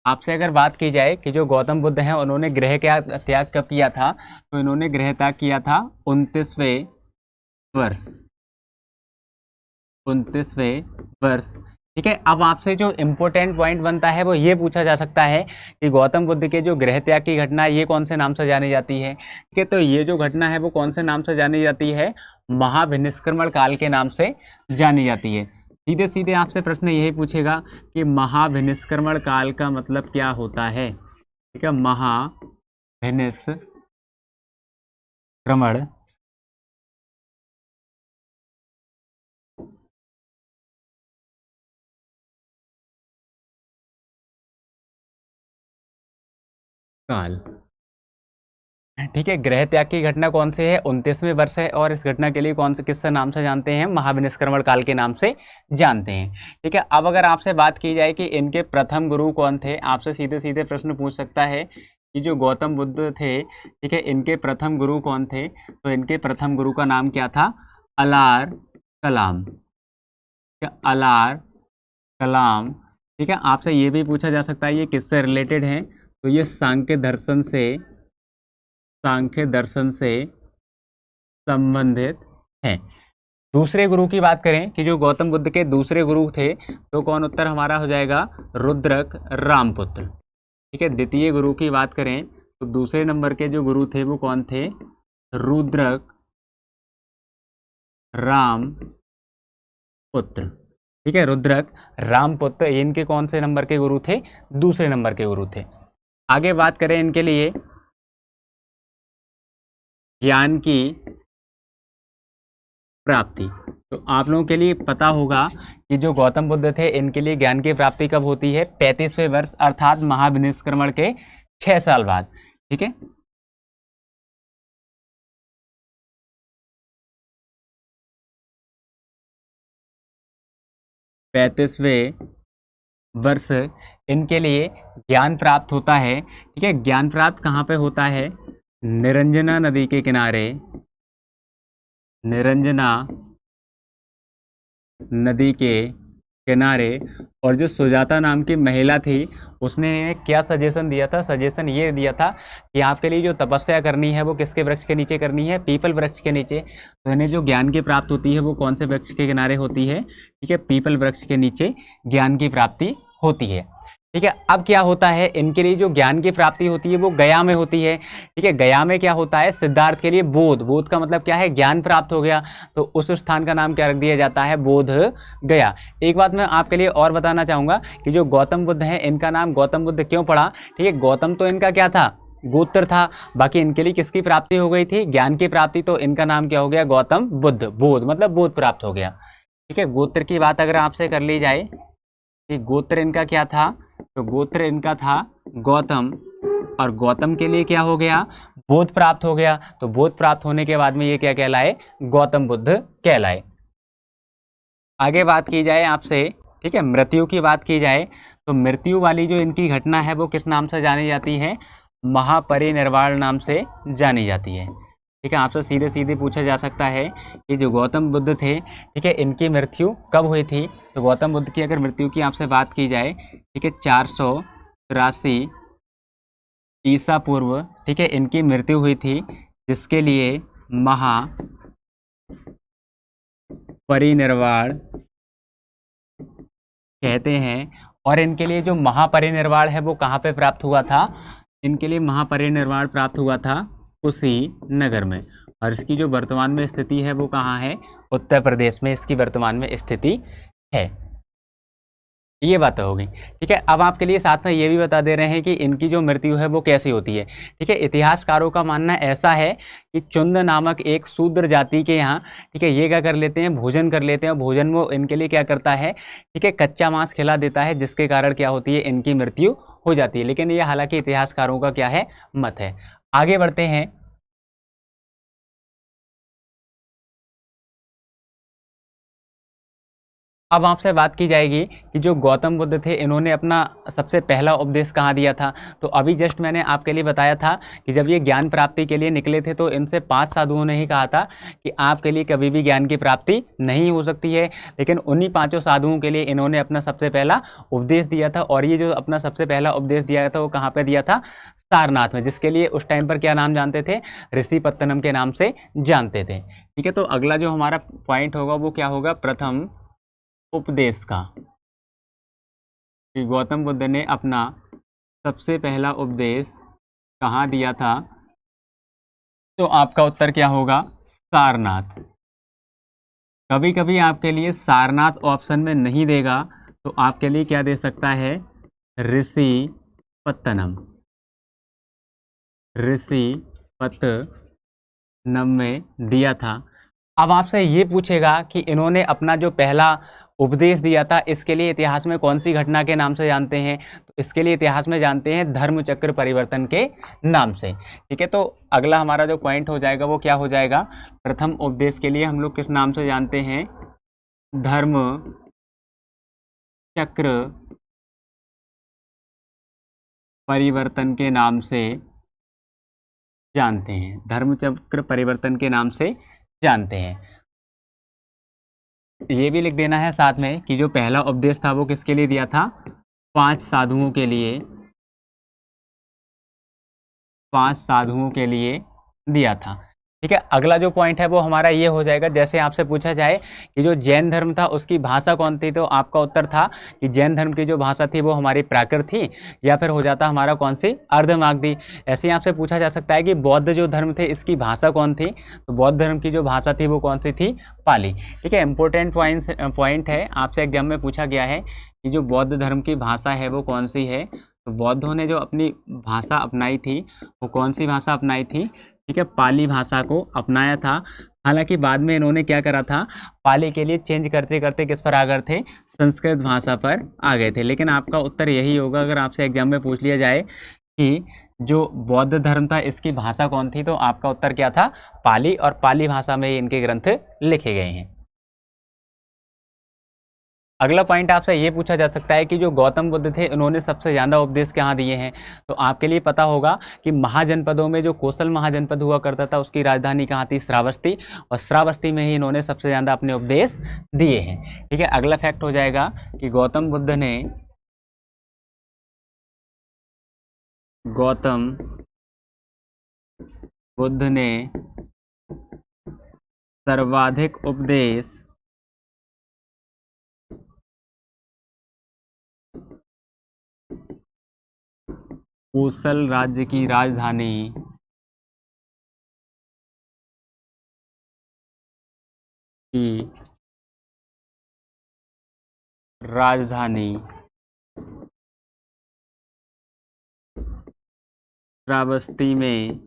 आपसे अगर बात की जाए कि जो गौतम बुद्ध हैं उन्होंने गृह क्या त्याग कब किया था, तो इन्होंने गृह त्याग किया था 29वें वर्ष, 29वें वर्ष, ठीक है। अब आपसे जो इम्पोर्टेंट पॉइंट बनता है वो ये पूछा जा सकता है कि गौतम बुद्ध के जो गृह त्याग की घटना ये कौन से नाम से जानी जाती है, ठीक है। तो ये जो घटना है वो कौन से नाम से जानी जाती है, महाविनिष्क्रमण काल के नाम से जानी जाती है। सीधे सीधे आपसे प्रश्न यही पूछेगा कि महाविनिष्क्रमण काल का मतलब क्या होता है, ठीक है। महाविनिष्क्रमण काल, ठीक है। गृह त्याग की घटना कौन सी है, 29वें वर्ष है, और इस घटना के लिए कौन से किस नाम से जानते हैं, महाविनिष्क्रमण काल के नाम से जानते हैं, ठीक है। अब अगर आपसे बात की जाए कि इनके प्रथम गुरु कौन थे, आपसे सीधे सीधे प्रश्न पूछ सकता है कि जो गौतम बुद्ध थे, ठीक है, इनके प्रथम गुरु कौन थे, तो इनके प्रथम गुरु का नाम क्या था, अलार कलाम, अलार कलाम, ठीक है। आपसे ये भी पूछा जा सकता है ये किससे रिलेटेड है, तो ये सांख्य दर्शन से संबंधित है। दूसरे गुरु की बात करें कि जो गौतम बुद्ध के दूसरे गुरु थे, तो कौन उत्तर हमारा हो जाएगा, रुद्रक रामपुत्र, ठीक है। द्वितीय गुरु की बात करें तो दूसरे नंबर के जो गुरु थे वो कौन थे, रुद्रक रामपुत्र, ठीक है। रुद्रक रामपुत्र इनके कौन से नंबर के गुरु थे, दूसरे नंबर के गुरु थे। आगे बात करें इनके लिए ज्ञान की प्राप्ति, तो आप लोगों के लिए पता होगा कि जो गौतम बुद्ध थे इनके लिए ज्ञान की प्राप्ति कब होती है, 35वें वर्ष अर्थात महाविनिष्क्रमण के 6 साल बाद, ठीक है। पैंतीसवें वर्ष इनके लिए ज्ञान प्राप्त होता है, ठीक है। ज्ञान प्राप्त कहाँ पे होता है, निरंजना नदी के किनारे, निरंजना नदी के किनारे। और जो सुजाता नाम की महिला थी उसने क्या सजेशन दिया था, सजेशन ये दिया था कि आपके लिए जो तपस्या करनी है वो किसके वृक्ष के नीचे करनी है, पीपल वृक्ष के नीचे। तो इन्हें जो ज्ञान की प्राप्ति होती है वो कौन से वृक्ष के किनारे होती है, ठीक है, पीपल वृक्ष के नीचे ज्ञान की प्राप्ति होती है, ठीक है। अब क्या होता है, इनके लिए जो ज्ञान की प्राप्ति होती है वो गया में होती है, ठीक है। गया में क्या होता है, सिद्धार्थ के लिए बोध, बोध का मतलब क्या है, ज्ञान प्राप्त हो गया, तो उस स्थान का नाम क्या रख दिया जाता है, बोध गया। एक बात मैं आपके लिए और बताना चाहूंगा कि जो गौतम बुद्ध है इनका नाम गौतम बुद्ध क्यों पड़ा, ठीक है। गौतम तो इनका क्या था, गोत्र था, बाकी इनके लिए किसकी प्राप्ति हो गई थी, ज्ञान की प्राप्ति, तो इनका नाम क्या हो गया, गौतम बुद्ध, बोध मतलब बोध प्राप्त हो गया, ठीक है। गोत्र की बात अगर आपसे कर ली जाए कि गोत्र इनका क्या था, तो गोत्र इनका था गौतम, और गौतम के लिए क्या हो गया, बोध प्राप्त हो गया, तो बोध प्राप्त होने के बाद में ये क्या कहलाए, गौतम बुद्ध कहलाए। आगे बात की जाए आपसे, ठीक है, मृत्यु की बात की जाए तो मृत्यु वाली जो इनकी घटना है वो किस नाम से जानी जाती है, महापरिनिर्वाण नाम से जानी जाती है, ठीक है। आपसे सीधे सीधे पूछा जा सकता है कि जो गौतम बुद्ध थे, ठीक है, इनकी मृत्यु कब हुई थी, तो गौतम बुद्ध की अगर मृत्यु की आपसे बात की जाए, ठीक है, 483 ईसा पूर्व, ठीक है, इनकी मृत्यु हुई थी, जिसके लिए महापरिनिर्वाण कहते हैं। और इनके लिए जो महापरिनिर्वाण है वो कहाँ पे प्राप्त हुआ था, इनके लिए महापरिनिर्वाण प्राप्त हुआ था कुशीनगर में, और इसकी जो वर्तमान में स्थिति है वो कहाँ है, उत्तर प्रदेश में इसकी वर्तमान में स्थिति है। ये बात होगी, ठीक है। अब आपके लिए साथ में ये भी बता दे रहे हैं कि इनकी जो मृत्यु है वो कैसी होती है, ठीक है। इतिहासकारों का मानना ऐसा है कि चुंद नामक एक शूद्र जाति के यहाँ, ठीक है, ये क्या कर लेते हैं, भोजन कर लेते हैं, और भोजन में इनके लिए क्या करता है, ठीक है, कच्चा मांस खिला देता है, जिसके कारण क्या होती है, इनकी मृत्यु हो जाती है। लेकिन ये हालांकि इतिहासकारों का क्या है, मत है। आगे बढ़ते हैं। अब आपसे बात की जाएगी कि जो गौतम बुद्ध थे इन्होंने अपना सबसे पहला उपदेश कहाँ दिया था। तो अभी जस्ट मैंने आपके लिए बताया था कि जब ये ज्ञान प्राप्ति के लिए निकले थे तो इनसे 5 साधुओं ने ही कहा था कि आपके लिए कभी भी ज्ञान की प्राप्ति नहीं हो सकती है, लेकिन उन्हीं 5 साधुओं के लिए इन्होंने अपना सबसे पहला उपदेश दिया था। और ये जो अपना सबसे पहला उपदेश दिया था वो कहाँ पर दिया था, सारनाथ में, जिसके लिए उस टाइम पर क्या नाम जानते थे, ऋषिपत्तनम के नाम से जानते थे। ठीक है, तो अगला जो हमारा पॉइंट होगा वो क्या होगा, प्रथम उपदेश का, कि गौतम बुद्ध ने अपना सबसे पहला उपदेश कहाँ दिया था। तो आपका उत्तर क्या होगा, सारनाथ। कभी कभी आपके लिए सारनाथ ऑप्शन में नहीं देगा तो आपके लिए क्या दे सकता है, ऋषिपत्तनम। ऋषिपत्तनम में दिया था। अब आपसे ये पूछेगा कि इन्होंने अपना जो पहला उपदेश दिया था इसके लिए इतिहास में कौन सी घटना के नाम से जानते हैं। तो इसके लिए इतिहास में जानते हैं धर्म चक्र परिवर्तन के नाम से। ठीक है, तो अगला हमारा जो पॉइंट हो जाएगा वो क्या हो जाएगा, प्रथम उपदेश के लिए हम लोग किस नाम से जानते हैं, धर्म चक्र परिवर्तन के नाम से जानते हैं, धर्म चक्र परिवर्तन के नाम से जानते हैं। ये भी लिख देना है साथ में कि जो पहला उपदेश था वो किसके लिए दिया था, 5 साधुओं के लिए, 5 साधुओं के लिए दिया था। ठीक है, अगला जो पॉइंट है वो हमारा ये हो जाएगा, जैसे आपसे पूछा जाए कि जो जैन धर्म था उसकी भाषा कौन थी, तो आपका उत्तर था कि जैन धर्म की जो भाषा थी वो हमारी प्राकृत थी, या फिर हो जाता हमारा कौन सी, अर्धमागधी। ऐसे ही आपसे पूछा जा सकता है कि बौद्ध जो धर्म थे इसकी भाषा कौन थी, तो बौद्ध धर्म की जो भाषा थी वो कौन सी थी, पाली। ठीक है, इंपॉर्टेंट पॉइंट है, आपसे एग्जाम में पूछा गया है कि जो बौद्ध धर्म की भाषा है वो कौन सी है। तो बौद्धों ने जो अपनी भाषा अपनाई थी वो कौन सी भाषा अपनाई थी, ठीक है, पाली भाषा को अपनाया था। हालांकि बाद में इन्होंने क्या करा था, पाली के लिए चेंज करते करते किस पर आ गए थे, संस्कृत भाषा पर आ गए थे। लेकिन आपका उत्तर यही होगा, अगर आपसे एग्जाम में पूछ लिया जाए कि जो बौद्ध धर्म था इसकी भाषा कौन थी, तो आपका उत्तर क्या था, पाली, और पाली भाषा में ही इनके ग्रंथ लिखे गए हैं। अगला पॉइंट आपसे ये पूछा जा सकता है कि जो गौतम बुद्ध थे उन्होंने सबसे ज़्यादा उपदेश कहाँ दिए हैं। तो आपके लिए पता होगा कि महाजनपदों में जो कोसल महाजनपद हुआ करता था उसकी राजधानी कहाँ थी, श्रावस्ती, और श्रावस्ती में ही इन्होंने सबसे ज़्यादा अपने उपदेश दिए हैं। ठीक है, अगला फैक्ट हो जाएगा कि गौतम बुद्ध ने सर्वाधिक उपदेश कोसल राज्य की राजधानी श्रावस्ती में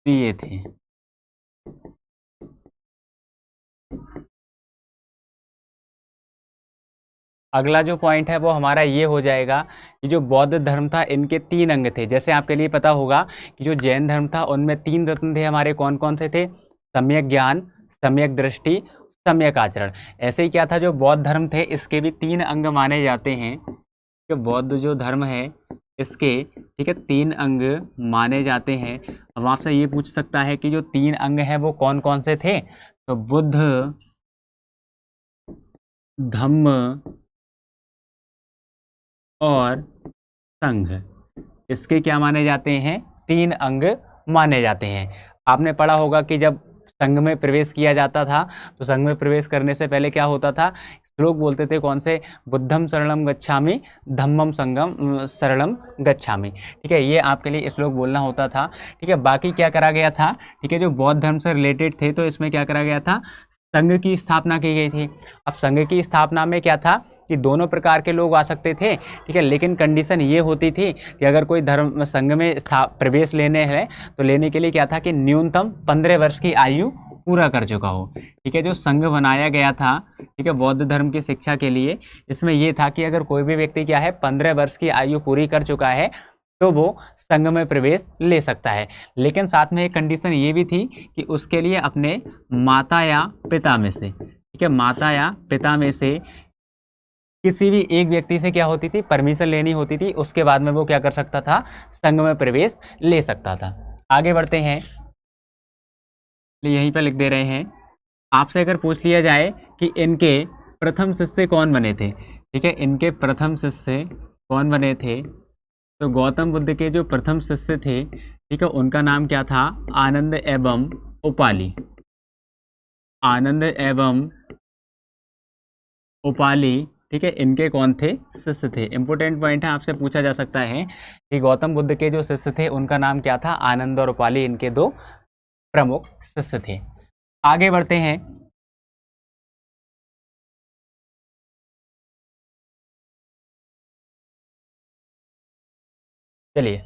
दिए थे। अगला जो पॉइंट है वो हमारा ये हो जाएगा कि जो बौद्ध धर्म था इनके 3 अंग थे। जैसे आपके लिए पता होगा कि जो जैन धर्म था उनमें 3 रत्न थे हमारे, कौन कौन से थे, सम्यक ज्ञान, सम्यक दृष्टि, सम्यक आचरण। ऐसे ही क्या था, जो बौद्ध धर्म थे इसके भी 3 अंग माने जाते हैं। कि बौद्ध जो धर्म है इसके, ठीक है, 3 अंग माने जाते हैं। अब आपसे ये पूछ सकता है कि जो 3 अंग हैं वो कौन कौन से थे, तो बुद्ध, धम्म और संघ, इसके क्या माने जाते हैं, 3 अंग माने जाते हैं। आपने पढ़ा होगा कि जब संघ में प्रवेश किया जाता था तो संघ में प्रवेश करने से पहले क्या होता था, श्लोक बोलते थे, कौन से, बुद्धम शरणम गच्छामि, धम्मम संगम शरणम गच्छामि। ठीक है, ये आपके लिए श्लोक बोलना होता था। ठीक है, बाकी क्या करा गया था, ठीक है, जो बौद्ध धर्म से रिलेटेड थे तो इसमें क्या करा गया था, संघ की स्थापना की गई थी। अब संघ की स्थापना में क्या था कि दोनों प्रकार के लोग आ सकते थे। ठीक है, लेकिन कंडीशन ये होती थी कि अगर कोई धर्म संघ में प्रवेश लेने हैं तो लेने के लिए क्या था कि न्यूनतम 15 वर्ष की आयु पूरा कर चुका हो। ठीक है, जो संघ बनाया गया था, ठीक है, बौद्ध धर्म की शिक्षा के लिए, इसमें यह था कि अगर कोई भी व्यक्ति क्या है 15 वर्ष की आयु पूरी कर चुका है तो वो संघ में प्रवेश ले सकता है। लेकिन साथ में एक कंडीशन ये भी थी कि उसके लिए अपने माता या पिता में से ठीक है, माता या पिता में से किसी भी एक व्यक्ति से क्या होती थी, परमिशन लेनी होती थी, उसके बाद में वो क्या कर सकता था, संघ में प्रवेश ले सकता था। आगे बढ़ते हैं, यहीं पर लिख दे रहे हैं, आपसे अगर पूछ लिया जाए कि इनके प्रथम शिष्य कौन बने थे, ठीक है, इनके प्रथम शिष्य कौन बने थे, तो गौतम बुद्ध के जो प्रथम शिष्य थे, ठीक है, उनका नाम क्या था, आनंद एवं उपाली। आनंद एवं उपाली, ठीक है, इनके कौन थे, शिष्य थे। इंपोर्टेंट पॉइंट है, आपसे पूछा जा सकता है कि गौतम बुद्ध के जो शिष्य थे उनका नाम क्या था, आनंद और उपाली, इनके दो प्रमुख शिष्य थे। आगे बढ़ते हैं, चलिए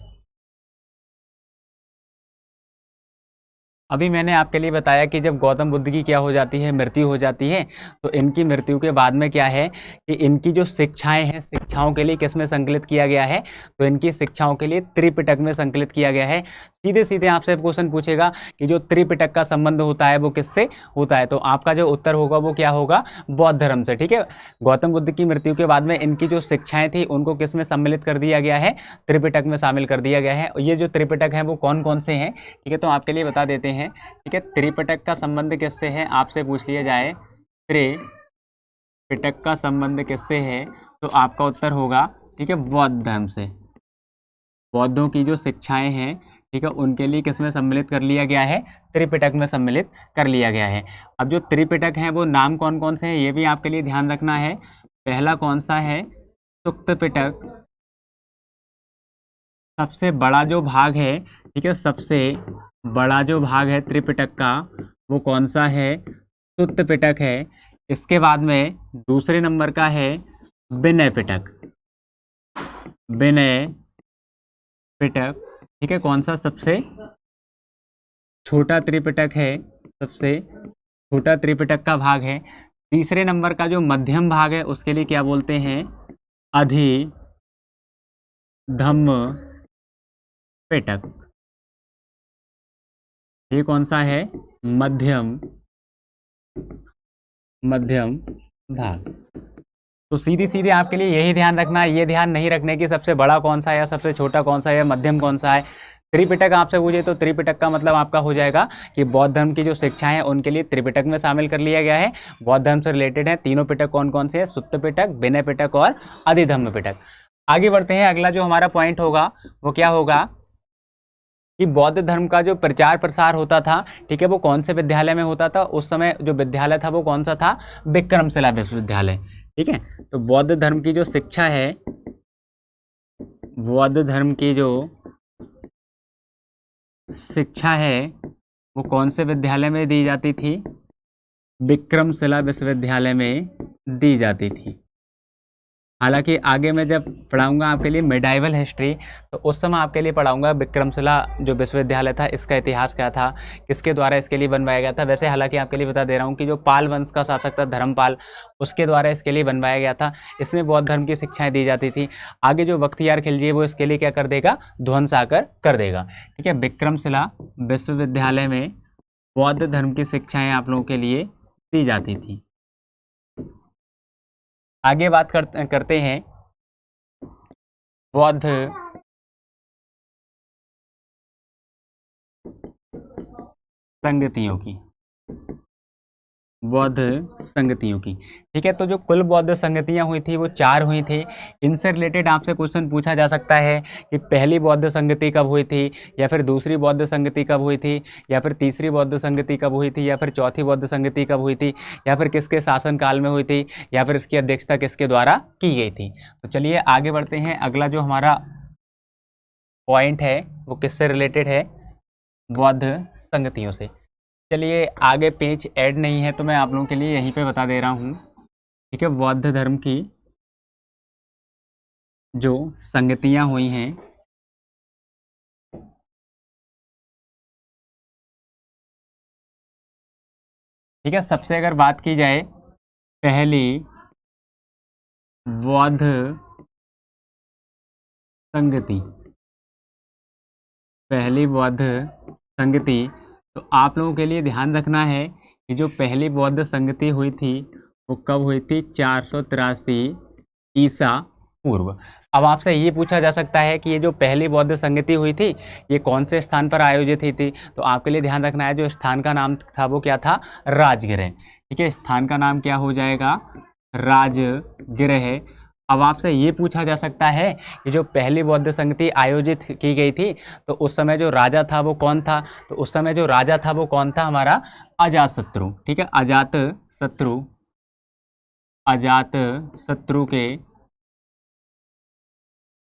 अभी मैंने आपके लिए बताया कि जब गौतम बुद्ध की क्या हो जाती है, मृत्यु हो जाती है, तो इनकी मृत्यु के बाद में क्या है कि इनकी जो शिक्षाएं हैं, शिक्षाओं के लिए किस में संकलित किया गया है, तो इनकी शिक्षाओं के लिए त्रिपिटक में संकलित किया गया है। सीधे सीधे आपसे क्वेश्चन पूछेगा कि जो त्रिपिटक का संबंध होता है वो किससे होता है, तो आपका जो उत्तर होगा वो क्या होगा, बौद्ध धर्म से। ठीक है, गौतम बुद्ध की मृत्यु के बाद में इनकी जो शिक्षाएं थी उनको किस में सम्मिलित कर दिया गया है, त्रिपिटक में शामिल कर दिया गया है। ये जो त्रिपिटक है वो कौन कौन से हैं, ठीक है, तो आपके लिए बता देते हैं। ठीक है, त्रिपिटक का संबंध किससे है, आपसे पूछ लिया जाए त्रिपिटक का संबंध किससे है, तो आपका उत्तर होगा, ठीक है, बौद्ध धर्म से। बौद्धों की जो शिक्षाएं हैं, ठीक है, उनके लिए किसमें सम्मिलित कर लिया गया है, त्रिपिटक में सम्मिलित कर लिया गया है। अब जो त्रिपिटक है वो नाम कौन कौन से हैं ये भी आपके लिए ध्यान रखना है। पहला कौन सा है, सुक्त पिटक, सबसे बड़ा जो भाग है, ठीक है, सबसे बड़ा जो भाग है त्रिपिटक का वो कौन सा है, सुत्त पिटक है। इसके बाद में दूसरे नंबर का है विनय पिटक, विनय पिटक, ठीक है, कौन सा सबसे छोटा त्रिपिटक है, सबसे छोटा त्रिपिटक का भाग है। तीसरे नंबर का जो मध्यम भाग है उसके लिए क्या बोलते हैं, अधिधम्म पिटक। ये कौन सा है, मध्यम भाग। तो सीधी सीधी आपके लिए यही ध्यान रखना है, ये ध्यान नहीं रखने की सबसे बड़ा कौन सा है या सबसे छोटा कौन सा है या मध्यम कौन सा है। त्रिपिटक आपसे पूछे तो त्रिपिटक का मतलब आपका हो जाएगा कि बौद्ध धर्म की जो शिक्षाएं हैं उनके लिए त्रिपिटक में शामिल कर लिया गया है। बौद्ध धर्म से रिलेटेड है तीनों पिटक कौन कौन से हैं, सुत्त पिटक, विनय पिटक और अधिधम्म पिटक। आगे बढ़ते हैं, अगला जो हमारा पॉइंट होगा वो क्या होगा कि बौद्ध धर्म का जो प्रचार प्रसार होता था, ठीक है, वो कौन से विद्यालय में होता था। उस समय जो विद्यालय था वो कौन सा था, विक्रमशिला विश्वविद्यालय। ठीक है, तो बौद्ध धर्म की जो शिक्षा है, बौद्ध धर्म की जो शिक्षा है वो कौन से विद्यालय में दी जाती थी, विक्रमशिला विश्वविद्यालय में दी जाती थी। हालांकि आगे मैं जब पढ़ाऊंगा आपके लिए मेडाइवल हिस्ट्री, तो उस समय आपके लिए पढ़ाऊंगा विक्रमशिला जो विश्वविद्यालय था इसका इतिहास क्या था, किसके द्वारा इसके लिए बनवाया गया था। वैसे हालांकि आपके लिए बता दे रहा हूँ कि जो पाल वंश का शासक था धर्मपाल, उसके द्वारा इसके लिए बनवाया गया था। इसमें बौद्ध धर्म की शिक्षाएं दी जाती थी। आगे जो बख्तियार खिलजी वो इसके लिए क्या कर देगा, ध्वंस आकर कर देगा। ठीक है, विक्रमशिला विश्वविद्यालय में बौद्ध धर्म की शिक्षाएं आप लोगों के लिए दी जाती थी। आगे बात करते हैं बौद्ध संगतियों की, बौद्ध संगतियों की। ठीक है, तो जो कुल बौद्ध संगतियां हुई थी वो 4 हुई थी। इनसे रिलेटेड आपसे क्वेश्चन पूछा जा सकता है कि पहली बौद्ध संगति कब हुई थी, या फिर दूसरी बौद्ध संगति कब हुई थी, या फिर तीसरी बौद्ध संगति कब हुई थी, या फिर चौथी बौद्ध संगति कब हुई थी, या फिर किसके शासन काल में हुई थी, या फिर इसकी अध्यक्षता किसके द्वारा की गई थी। तो चलिए आगे बढ़ते हैं, अगला जो हमारा पॉइंट है वो किससे रिलेटेड है, बौद्ध संगतियों से। चलिए आगे पेज ऐड नहीं है तो मैं आप लोगों के लिए यहीं पे बता दे रहा हूँ। ठीक है, बौद्ध धर्म की जो संगतियां हुई हैं, ठीक है, सबसे अगर बात की जाए पहली बौद्ध संगति, पहली बौद्ध संगति, तो आप लोगों के लिए ध्यान रखना है ये जो पहली बौद्ध संगति हुई थी वो कब हुई थी? 483 ईसा पूर्व। अब आपसे ये पूछा जा सकता है कि ये जो पहली बौद्ध संगति हुई थी ये कौन से स्थान पर आयोजित हुई थी? तो आपके लिए ध्यान रखना है जो स्थान का नाम था वो क्या था? राजगृह। ठीक है, स्थान का नाम क्या हो जाएगा? राजगृह। अब आपसे ये पूछा जा सकता है कि जो पहली बौद्ध संगति आयोजित की गई थी तो उस समय जो राजा था वो कौन था? तो उस समय जो राजा था वो कौन था? हमारा अजातशत्रु। ठीक है,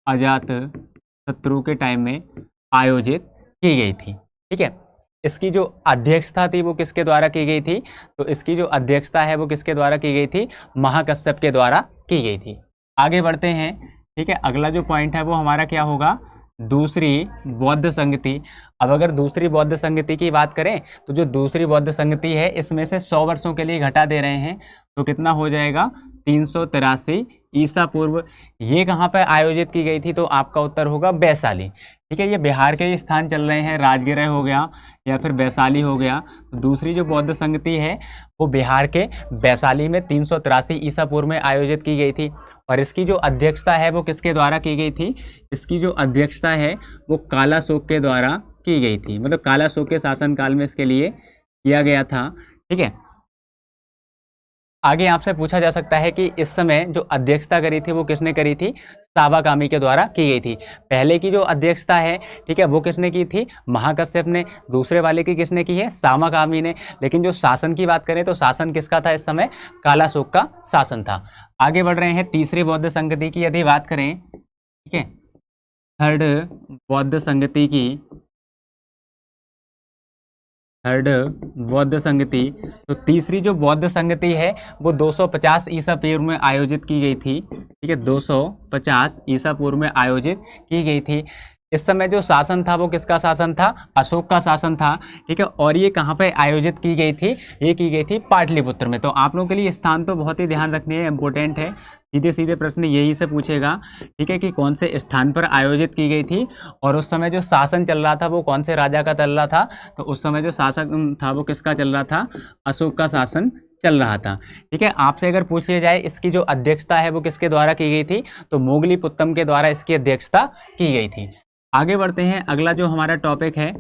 अजातशत्रु के टाइम में आयोजित की गई थी। ठीक है, इसकी जो अध्यक्षता थी वो किसके द्वारा की गई थी? तो इसकी जो अध्यक्षता है वो किसके द्वारा की गई थी? महाकश्यप के द्वारा की गई थी। आगे बढ़ते हैं। ठीक है, अगला जो पॉइंट है वो हमारा क्या होगा? दूसरी बौद्ध संगति। अब अगर दूसरी बौद्ध संगति की बात करें तो जो दूसरी बौद्ध संगति है इसमें से 100 वर्षों के लिए घटा दे रहे हैं तो कितना हो जाएगा? 383 ईसा पूर्व। ये कहाँ पर आयोजित की गई थी? तो आपका उत्तर होगा वैशाली। ठीक है, ये बिहार के ही स्थान चल रहे हैं, राजगृह हो गया या फिर वैशाली हो गया। तो दूसरी जो बौद्ध संगति है वो बिहार के वैशाली में 383 ईसा पूर्व में आयोजित की गई थी और इसकी जो अध्यक्षता है वो किसके द्वारा की गई थी? इसकी जो अध्यक्षता है वो कालाशोक के द्वारा की गई थी, मतलब कालाशोक के शासनकाल में इसके लिए किया गया था। ठीक है, आगे आपसे पूछा जा सकता है कि इस समय जो अध्यक्षता करी थी वो किसने करी थी? सावाकामी के द्वारा की गई थी। पहले की जो अध्यक्षता है, ठीक है, वो किसने की थी? महाकश्यप ने। दूसरे वाले की किसने की है? सावाकामी ने। लेकिन जो शासन की बात करें तो शासन किसका था इस समय? कालाशोक का शासन था। आगे बढ़ रहे हैं। तीसरी बौद्ध संगति की यदि बात करें, ठीक है, थर्ड बौद्ध संगति, तो तीसरी जो बौद्ध संगति है वो 250 ईसा पूर्व में आयोजित की गई थी। ठीक है, 250 ईसा पूर्व में आयोजित की गई थी। इस समय जो शासन था वो किसका शासन था? अशोक का शासन था। ठीक है, और ये कहाँ पे आयोजित की गई थी? ये की गई थी पाटलिपुत्र में। तो आप लोगों के लिए स्थान तो बहुत ही ध्यान रखने है, इंपॉर्टेंट है, सीधे सीधे प्रश्न यही से पूछेगा। ठीक है, कि कौन से स्थान पर आयोजित की गई थी और उस समय जो शासन चल रहा था वो कौन से राजा का चल रहा था? तो उस समय जो शासक था वो किसका चल रहा था? अशोक का शासन चल रहा था। ठीक है, आपसे अगर पूछ लिया जाए इसकी जो अध्यक्षता है वो किसके द्वारा की गई थी? तो मोगलीपुत्तम के द्वारा इसकी अध्यक्षता की गई थी। आगे बढ़ते हैं। अगला जो हमारा टॉपिक है,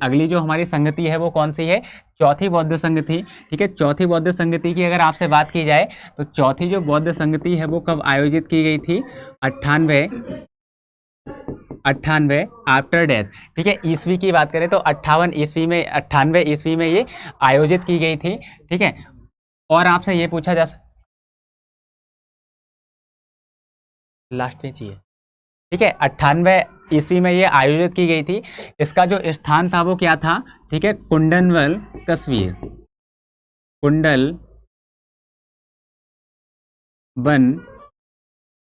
अगली जो हमारी संगति है वो कौन सी है? चौथी बौद्ध संगति। ठीक है, चौथी बौद्ध संगति की अगर आपसे बात की जाए तो चौथी जो बौद्ध संगति है वो कब आयोजित की गई थी? 98 आफ्टर डेथ। ठीक है, ईस्वी की बात करें तो 98 ईस्वी में ये आयोजित की गई थी। ठीक है, और आपसे ये पूछा जा लास्ट में चाहिए। ठीक है, 98 ईस्वी में ये आयोजित की गई थी। इसका जो स्थान था वो क्या था? ठीक है, कुंडलवन कश्मीर। कुंडलवन,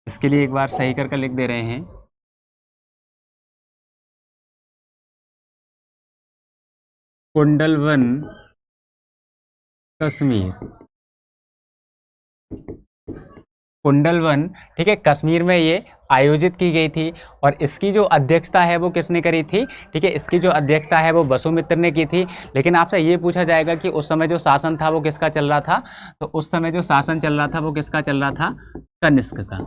इसके लिए एक बार सही करके लिख दे रहे हैं। कुंडलवन कश्मीर, कुंडलवन। ठीक है, कश्मीर में ये आयोजित की गई थी और इसकी जो अध्यक्षता है वो किसने करी थी? ठीक है, इसकी जो अध्यक्षता है वो वसुमित्र ने की थी। लेकिन आपसे ये पूछा जाएगा कि उस समय जो शासन था वो किसका चल रहा था? तो उस समय जो शासन चल रहा था वो किसका चल रहा था? कनिष्क का।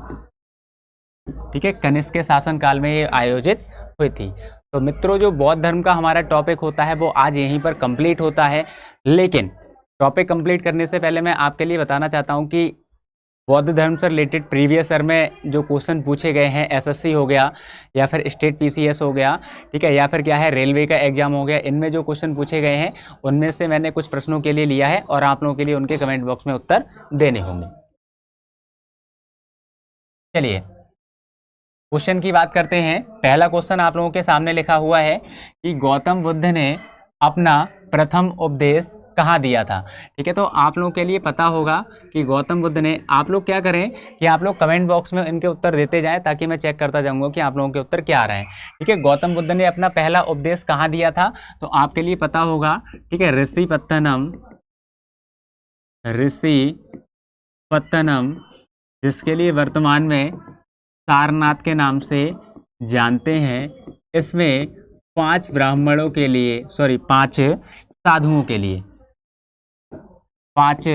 ठीक है, कनिष्क के शासन काल में ये आयोजित हुई थी। तो मित्रों, जो बौद्ध धर्म का हमारा टॉपिक होता है वो आज यहीं पर कंप्लीट होता है। लेकिन टॉपिक कंप्लीट करने से पहले मैं आपके लिए बताना चाहता हूँ कि बौद्ध धर्म से रिलेटेड प्रीवियस ईयर में जो क्वेश्चन पूछे गए हैं, एसएससी हो गया या फिर स्टेट पीसीएस हो गया, ठीक है, या फिर क्या है रेलवे का एग्जाम हो गया, इनमें जो क्वेश्चन पूछे गए हैं उनमें से मैंने कुछ प्रश्नों के लिए लिया है और आप लोगों के लिए उनके कमेंट बॉक्स में उत्तर देने होंगे। चलिए क्वेश्चन की बात करते हैं। पहला क्वेश्चन आप लोगों के सामने लिखा हुआ है कि गौतम बुद्ध ने अपना प्रथम उपदेश कहाँ दिया था। ठीक है, तो आप लोगों के लिए पता होगा कि गौतम बुद्ध ने, आप लोग क्या करें कि आप लोग कमेंट बॉक्स में इनके उत्तर देते जाएं ताकि मैं चेक करता जाऊंगा कि आप लोगों के उत्तर क्या आ रहे हैं। ठीक है, गौतम बुद्ध ने अपना पहला उपदेश कहाँ दिया था? तो आपके लिए पता होगा, ठीक है, ऋषिपत्तनम, जिसके लिए वर्तमान में सारनाथ के नाम से जानते हैं। इसमें 5 ब्राह्मणों के लिए, 5 साधुओं के लिए, 5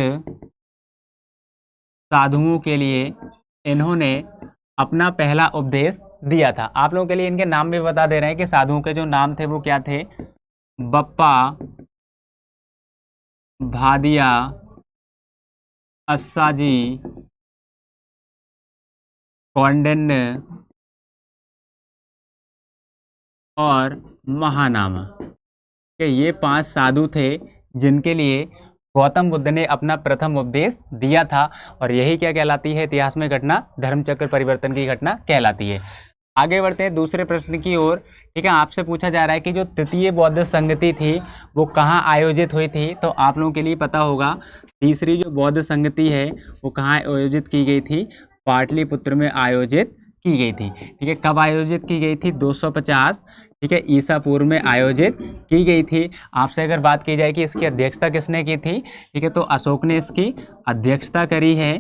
साधुओं के लिए इन्होंने अपना पहला उपदेश दिया था। आप लोगों के लिए इनके नाम भी बता दे रहे हैं कि साधुओं के जो नाम थे वो क्या थे। बप्पा, भादिया, अस्साजी, कौंडिन्य और महानामा के ये 5 साधु थे जिनके लिए गौतम बुद्ध ने अपना प्रथम उपदेश दिया था। और यही क्या कहलाती है, इतिहास में घटना, धर्मचक्र परिवर्तन की घटना कहलाती है। आगे बढ़ते हैं दूसरे प्रश्न की ओर। ठीक है, आपसे पूछा जा रहा है कि जो तृतीय बौद्ध संगति थी वो कहाँ आयोजित हुई थी। तो आप लोगों के लिए पता होगा तीसरी जो बौद्ध संगति है वो कहाँ आयोजित की गई थी, पाटलिपुत्र में आयोजित की गई थी। ठीक है, कब आयोजित की गई थी, 250 ठीक है ईसा पूर्व में आयोजित की गई थी। आपसे अगर बात की जाए कि इसकी अध्यक्षता किसने की थी, ठीक है, तो अशोक ने इसकी अध्यक्षता करी है,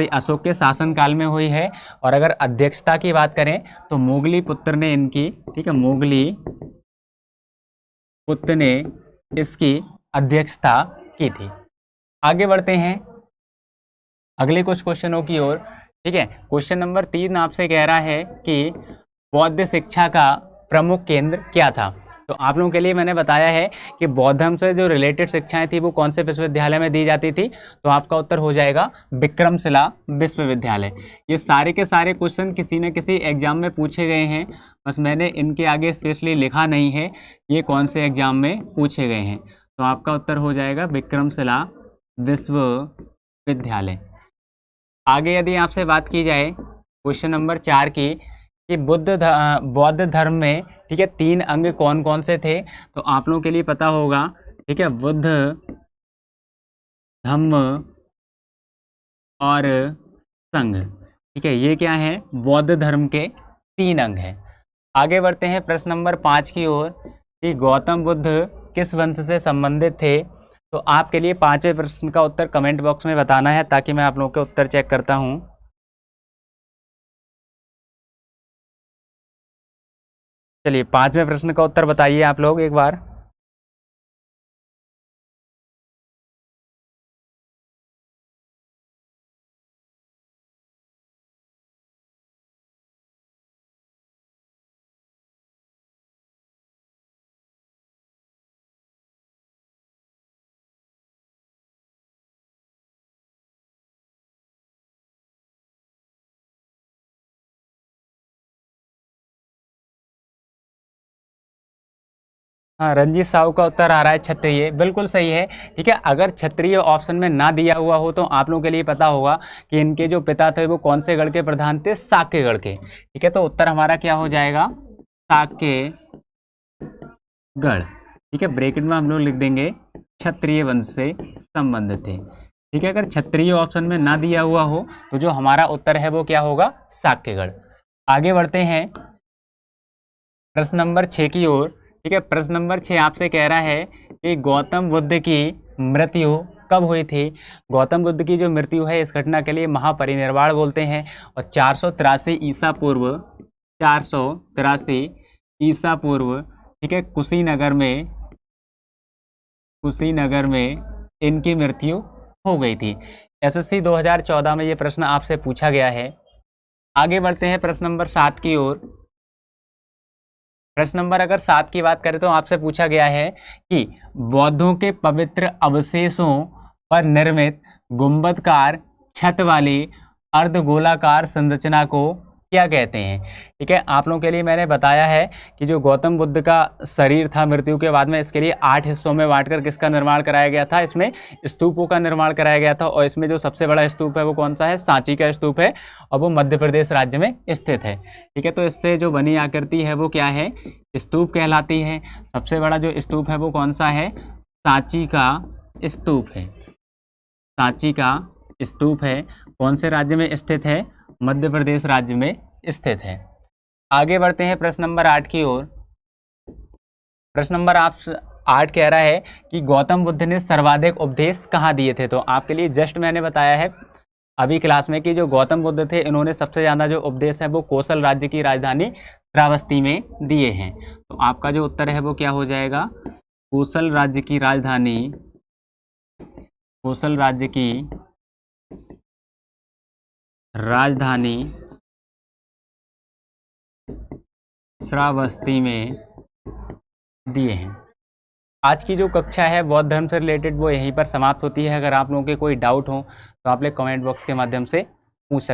अशोक के शासनकाल में हुई है। और अगर अध्यक्षता की बात करें तो मोगली पुत्र ने इनकी, ठीक है, मोगली पुत्र ने इसकी अध्यक्षता की थी। आगे बढ़ते हैं अगले कुछ क्वेश्चनों की ओर। ठीक है, क्वेश्चन नंबर 3 आपसे कह रहा है कि बौद्ध शिक्षा का प्रमुख केंद्र क्या था। तो आप लोगों के लिए मैंने बताया है कि बौद्ध धर्म से जो रिलेटेड शिक्षाएं थी वो कौन से विश्वविद्यालय में दी जाती थी। तो आपका उत्तर हो जाएगा विक्रमशिला विश्वविद्यालय। ये सारे के सारे क्वेश्चन किसी न किसी एग्जाम में पूछे गए हैं, बस मैंने इनके आगे स्पेशली लिखा नहीं है ये कौन से एग्जाम में पूछे गए हैं। तो आपका उत्तर हो जाएगा विक्रमशिला विश्वविद्यालय। आगे यदि आपसे बात की जाए क्वेश्चन नंबर 4 की कि बौद्ध धर्म में, ठीक है, 3 अंग कौन कौन से थे। तो आप लोगों के लिए पता होगा, ठीक है, बुद्ध, धम्म और संघ। ठीक है, ये क्या है, बौद्ध धर्म के 3 अंग हैं। आगे बढ़ते हैं प्रश्न नंबर 5 की ओर कि गौतम बुद्ध किस वंश से संबंधित थे। तो आपके लिए 5वें प्रश्न का उत्तर कमेंट बॉक्स में बताना है ताकि मैं आप लोगों के उत्तर चेक करता हूं। चलिए 5वें प्रश्न का उत्तर बताइए आप लोग एक बार। हाँ, रंजीत साहू का उत्तर आ रहा है क्षत्रिय, बिल्कुल सही है। ठीक है, अगर क्षत्रिय ऑप्शन में ना दिया हुआ हो तो आप लोगों के लिए पता होगा कि इनके जो पिता थे वो कौन से गढ़ के प्रधान थे, साक्यगढ़ के। ठीक है, तो उत्तर हमारा क्या हो जाएगा, साक्यगढ़। ठीक है, ब्रैकेट में हम लोग लिख देंगे क्षत्रिय वंश से संबंधित थे। ठीक है, अगर क्षत्रिय ऑप्शन में ना दिया हुआ हो तो जो हमारा उत्तर है वो क्या होगा, साक्यगढ़। आगे बढ़ते हैं प्रश्न नंबर 6 की ओर। ठीक है, प्रश्न नंबर 6 आपसे कह रहा है कि गौतम बुद्ध की मृत्यु कब हुई थी। गौतम बुद्ध की जो मृत्यु है इस घटना के लिए महापरिनिर्वाण बोलते हैं। और 483 ईसा पूर्व, 483 ईसा पूर्व, ठीक है, कुशीनगर में इनकी मृत्यु हो गई थी। एसएससी 2014 में ये प्रश्न आपसे पूछा गया है। आगे बढ़ते हैं प्रश्न नंबर 7 की ओर। प्रश्न नंबर अगर 7 की बात करें तो आपसे पूछा गया है कि बौद्धों के पवित्र अवशेषों पर निर्मित गुंबदकार छत वाली अर्धगोलाकार संरचना को क्या कहते हैं। ठीक है, आप लोगों के लिए मैंने बताया है कि जो गौतम बुद्ध का शरीर था मृत्यु के बाद में, इसके लिए 8 हिस्सों में बांटकर किसका निर्माण कराया गया था, इसमें स्तूपों का निर्माण कराया गया था। और इसमें जो सबसे बड़ा स्तूप है वो कौन सा है, सांची का स्तूप है और वो मध्य प्रदेश राज्य में स्थित है। ठीक है, तो इससे जो बनी आकृति है वो क्या है, स्तूप कहलाती है। सबसे बड़ा जो स्तूप है वो कौन सा है, सांची का स्तूप है। सांची का स्तूप है, कौन से राज्य में स्थित है, मध्य प्रदेश राज्य में स्थित है। आगे बढ़ते हैं प्रश्न नंबर 8 की ओर। प्रश्न नंबर 8 कह रहा है कि गौतम बुद्ध ने सर्वाधिक उपदेश कहाँ दिए थे। तो आपके लिए जस्ट मैंने बताया है अभी क्लास में कि जो गौतम बुद्ध थे इन्होंने सबसे ज़्यादा जो उपदेश है वो कौशल राज्य की राजधानी श्रावस्ती में दिए हैं। तो आपका जो उत्तर है वो क्या हो जाएगा, कौशल राज्य की राजधानी कोसल राज्य की राजधानी श्रावस्ती में दिए हैं। आज की जो कक्षा है बौद्ध धर्म से रिलेटेड वो यहीं पर समाप्त होती है। अगर आप लोगों के कोई डाउट हो तो आप लोग कमेंट बॉक्स के माध्यम से पूछ सकते हैं।